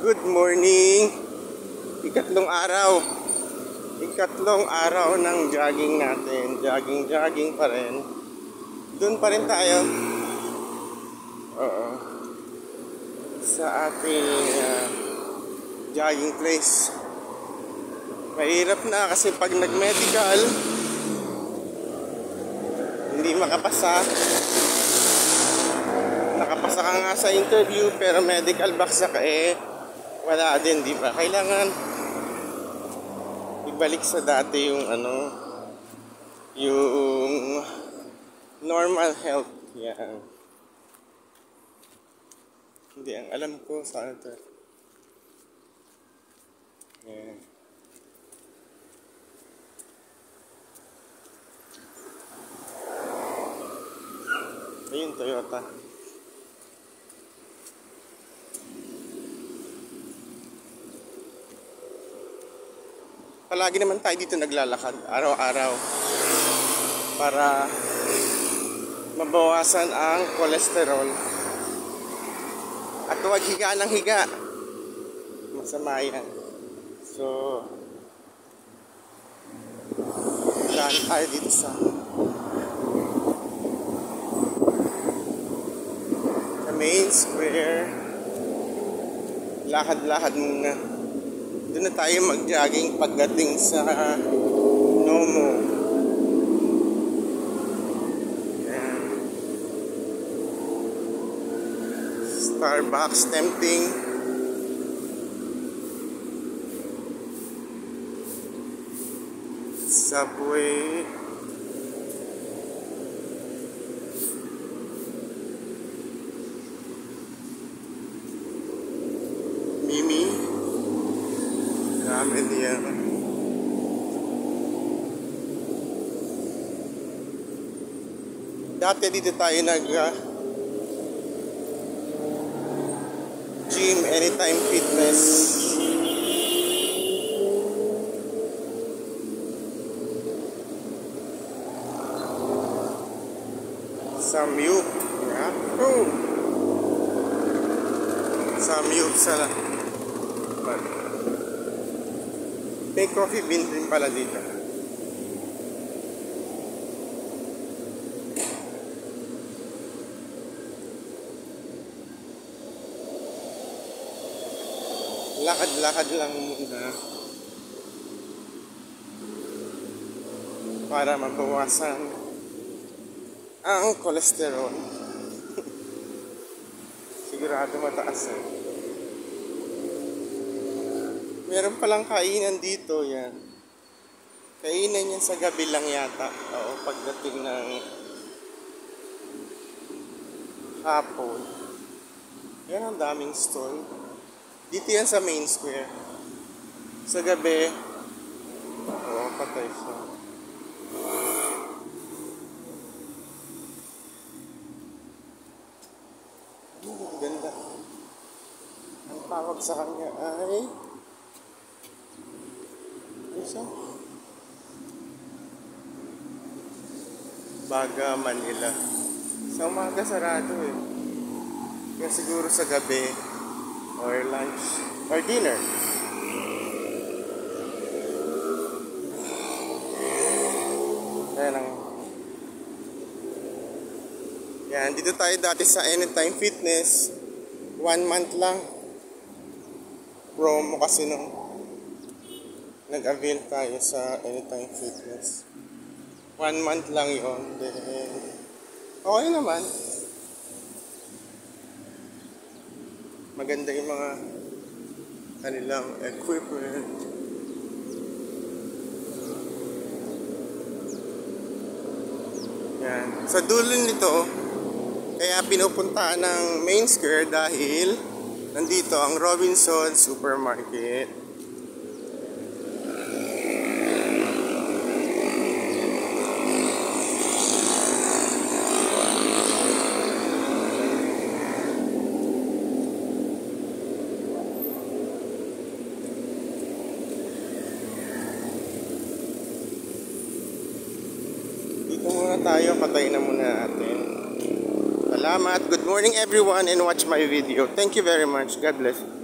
Good morning! Ikatlong araw. Ikatlong araw ng jogging natin. Jogging pa rin. Doon pa rin tayo. Oo. Sa ating jogging place. Mahirap na kasi pag nag-medical, hindi makapasa. Nakapasa ka nga sa interview pero medical baksak wala din, di ba? Kailangan ibalik sa dati yung yung normal health. Yan. Hindi, ang alam ko sa ito. Yan. Ayun, Toyota. Palagi naman tayo dito naglalakad araw-araw para mabawasan ang kolesterol at huwag higa ng higa, masama yan. So daan tayo dito sa main square, lakad-lakad muna. Doon na tayo mag-jogging pagdating sa Nomo. Ayan. Starbucks tempting. Subway. Mimi. Ramen yan. Dati dito tayo gym, Anytime Fitness. Samyup. Yeah. Oh. Samyup sa may coffee bean din pala dito. Lakad-lakad lang muna para mabawasan ang kolesterol. Sigurado mataas Meron palang kainan dito, yan. Kainan yan sa gabi lang yata. Oo, pagdating ng hapon. Yan ang daming stall. Dito yan sa main square. Sa gabi, oo, patay siya. Ganda. Ang tawag sa kanya ay Baga, Manila. Sa umaga sarado Kaya siguro sa gabi or lunch or dinner. Yan, dito tayo dati sa Anytime Fitness. 1 month lang. Promo kasi nag-avail tayo sa Anytime Fitness. 1 month lang yun. Then, okay naman. Maganda yung mga kanilang equipment. Yan. Sa dulo nito, kaya pinupuntaan ng main square dahil nandito ang Robinsons Supermarket. Dito muna tayo, patayin na muna natin. Salamat. Good morning everyone and watch my video. Thank you very much. God bless.